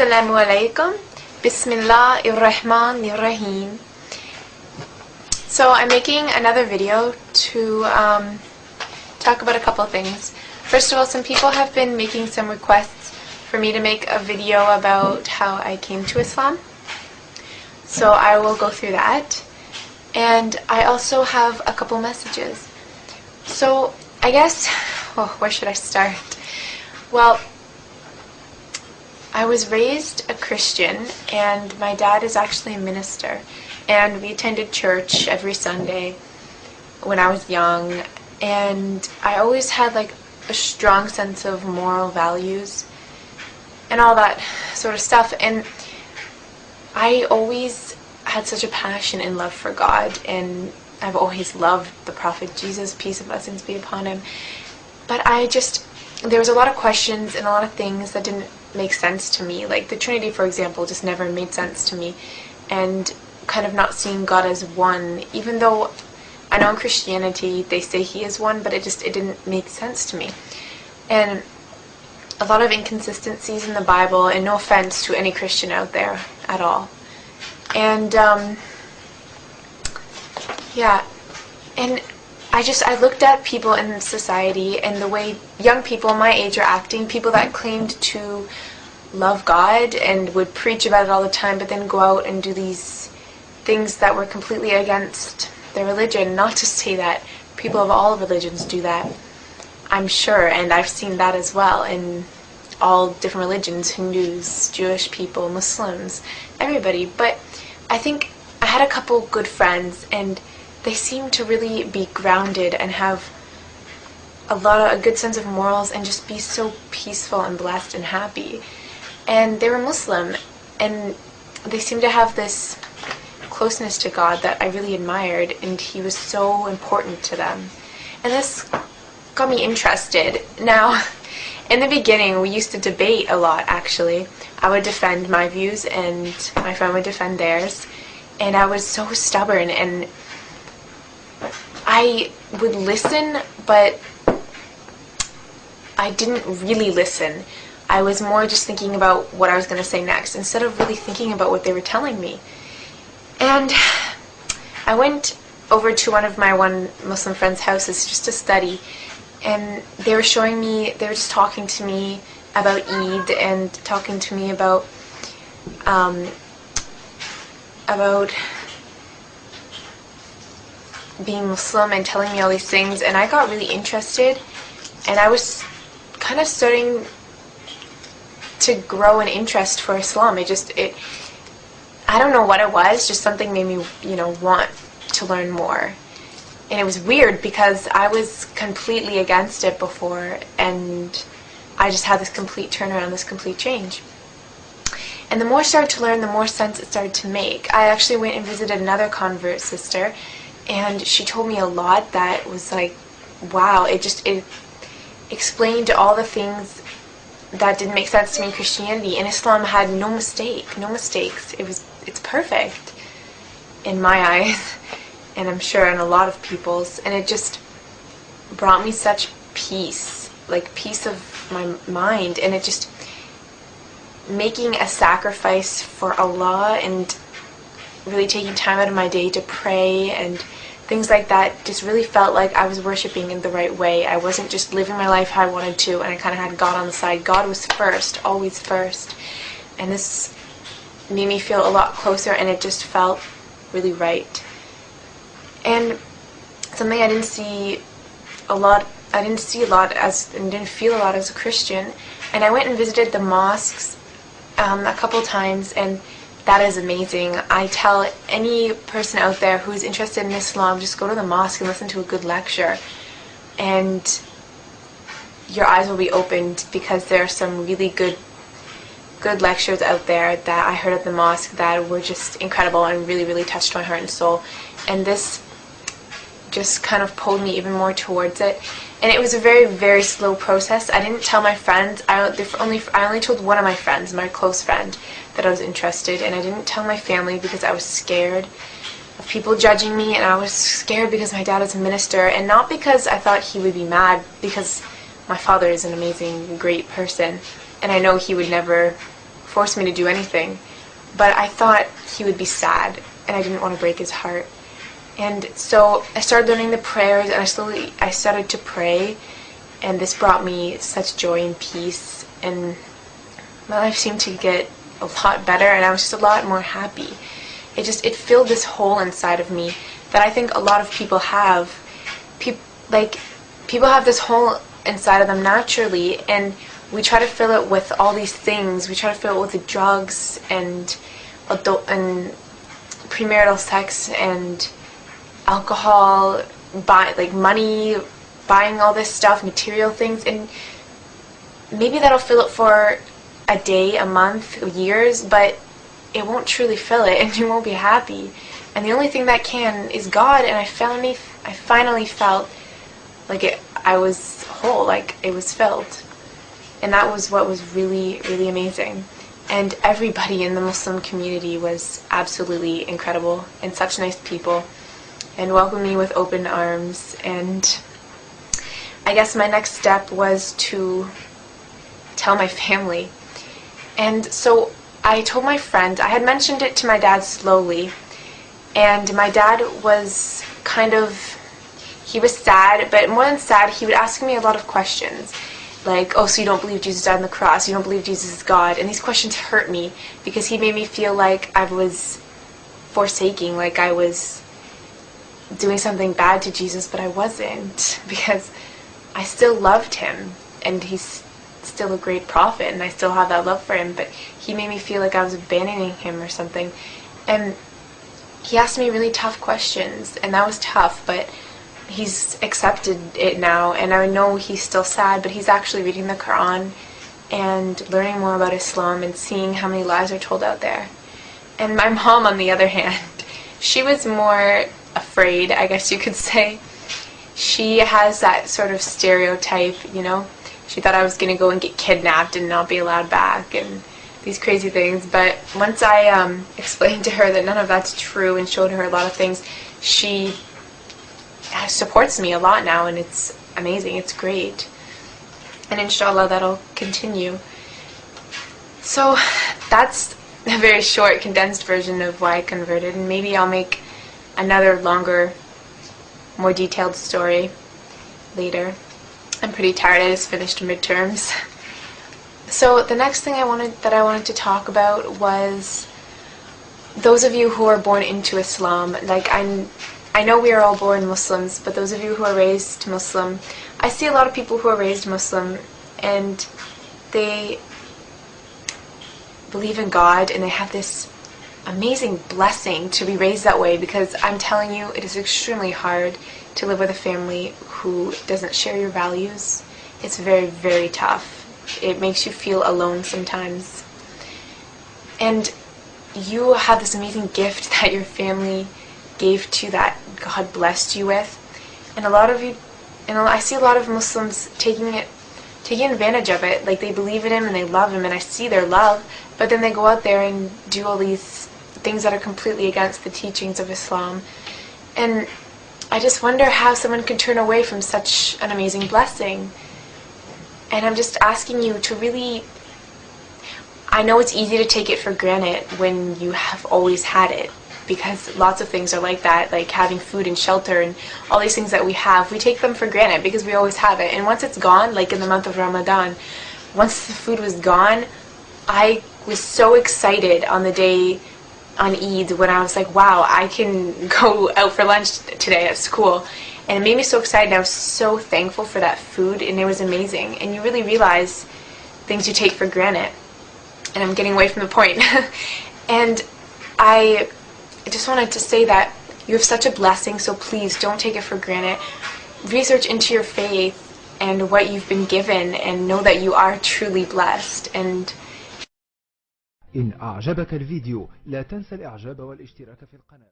Assalamu alaikum. Bismillahirrahmanirrahim. So I'm making another video to talk about a couple of things. First of all, some people have been making some requests for me to make a video about how I came to Islam. So I will go through that. And I also have a couple messages. So I guess, where should I start? Well, I was raised a Christian, and my dad is actually a minister, and we attended church every Sunday when I was young, and I always had like a strong sense of moral values and all that sort of stuff, and I always had such a passion and love for God, and I've always loved the Prophet Jesus, peace and blessings be upon him, but there was a lot of questions and a lot of things that didn't make sense to me. Like the Trinity, for example, just never made sense to me, and kind of not seeing God as one, even though I know in Christianity they say he is one, but it didn't make sense to me. And a lot of inconsistencies in the Bible, and no offense to any Christian out there at all. And yeah, and I looked at people in society and the way young people my age are acting, people that claimed to love God and would preach about it all the time, but then go out and do these things that were completely against their religion. Not to say that people of all religions do that, I'm sure, and I've seen that as well in all different religions, Hindus, Jewish people, Muslims, everybody. But I think I had a couple good friends, and they seem to really be grounded and have a good sense of morals and just be so peaceful and blessed and happy. And they were Muslim, and they seemed to have this closeness to God that I really admired, and he was so important to them. And this got me interested. Now, in the beginning, we used to debate a lot, actually. I would defend my views, and my friend would defend theirs. And I was so stubborn, and I would listen, but I didn't really listen. I was more just thinking about what I was going to say next, instead of really thinking about what they were telling me. And I went over to one Muslim friend's houses just to study, and they were just talking to me about Eid, and talking to me about being Muslim, and telling me all these things, and I got really interested, and I was kind of starting to grow an interest for Islam. I don't know what it was, just something made me, want to learn more. And it was weird because I was completely against it before, and I just had this complete turnaround, this complete change. And the more I started to learn, the more sense it started to make. I actually went and visited another convert sister, and she told me a lot that was like, wow, it explained all the things that didn't make sense to me in Christianity. And Islam had no mistakes. It's perfect in my eyes, and I'm sure in a lot of people's. And it just brought me such peace, like peace of my mind, and it just making a sacrifice for Allah and really taking time out of my day to pray and things like that just really felt like I was worshiping in the right way. I wasn't just living my life how I wanted to, and I kind of had God on the side. God was first, always first. And this made me feel a lot closer, and it just felt really right. And something I didn't see a lot and didn't feel a lot as a Christian. And I went and visited the mosques a couple times, and that is amazing. I tell any person out there who's interested in Islam, just go to the mosque and listen to a good lecture, and your eyes will be opened, because there are some really good lectures out there that I heard at the mosque that were just incredible and really, really touched my heart and soul. And this just kind of pulled me even more towards it. And it was a very, very slow process. I didn't tell my friends. I only told one of my friends, my close friend, that I was interested. And I didn't tell my family because I was scared of people judging me. And I was scared because my dad is a minister. And not because I thought he would be mad, because my father is an amazing, great person. And I know he would never force me to do anything. But I thought he would be sad, and I didn't want to break his heart. And so I started learning the prayers, and I started to pray, and this brought me such joy and peace, and my life seemed to get a lot better, and I was just a lot more happy. It filled this hole inside of me that I think a lot of people have. People have this hole inside of them naturally, and we try to fill it with all these things. We try to fill it with the drugs and premarital sex and alcohol, money, buying all this stuff, material things, and maybe that'll fill it for a day, a month, years, but it won't truly fill it, and you won't be happy. And the only thing that can is God, and I finally felt like I was whole, like it was filled. And that was what was really, really amazing. And everybody in the Muslim community was absolutely incredible and such nice people and welcomed me with open arms. And I guess my next step was to tell my family. And so I told my friend, I had mentioned it to my dad slowly, and my dad was he was sad, but more than sad, he would ask me a lot of questions. Like, oh, so you don't believe Jesus died on the cross, you don't believe Jesus is God, and these questions hurt me because he made me feel like I was forsaking, like I was doing something bad to Jesus, but I wasn't, because I still loved him, and he's still a great prophet, and I still have that love for him, but he made me feel like I was abandoning him or something. And he asked me really tough questions, and that was tough, but he's accepted it now, and I know he's still sad, but he's actually reading the Quran and learning more about Islam and seeing how many lies are told out there. And my mom, on the other hand, she was more afraid, I guess you could say. She has that sort of stereotype, you know. She thought I was going to go and get kidnapped and not be allowed back and these crazy things. But once I explained to her that none of that's true and showed her a lot of things, she supports me a lot now, and it's amazing. It's great. And inshallah, that'll continue. So that's a very short, condensed version of why I converted, and maybe I'll make another longer, more detailed story later. I'm pretty tired. I just finished midterms. So the next thing I wanted to talk about was those of you who are born into Islam. Like, I know we are all born Muslims, but those of you who are raised Muslim, I see a lot of people who are raised Muslim, and they believe in God, and they have this amazing blessing to be raised that way, because I'm telling you, it is extremely hard to live with a family who doesn't share your values. It's very, very tough. It makes you feel alone sometimes. And you have this amazing gift that your family gave to you, that God blessed you with. And a lot of you, I see a lot of Muslims taking advantage of it. Like, they believe in him and they love him, and I see their love, but then they go out there and do all these things that are completely against the teachings of Islam. And I just wonder how someone can turn away from such an amazing blessing. And I'm just asking you to really, I know it's easy to take it for granted when you have always had it, because lots of things are like that, like having food and shelter and all these things that we have, we take them for granted because we always have it. And once it's gone, like in the month of Ramadan, once the food was gone, I was so excited on the day on Eid when I was like, wow, I can go out for lunch today at school. And it made me so excited, and I was so thankful for that food, and it was amazing. And you really realize things you take for granted. And I'm getting away from the point. And I just wanted to say that you have such a blessing, so please don't take it for granted. Research into your faith and what you've been given, and know that you are truly blessed. And إن أعجبك الفيديو لا تنسى الإعجاب والاشتراك في القناة.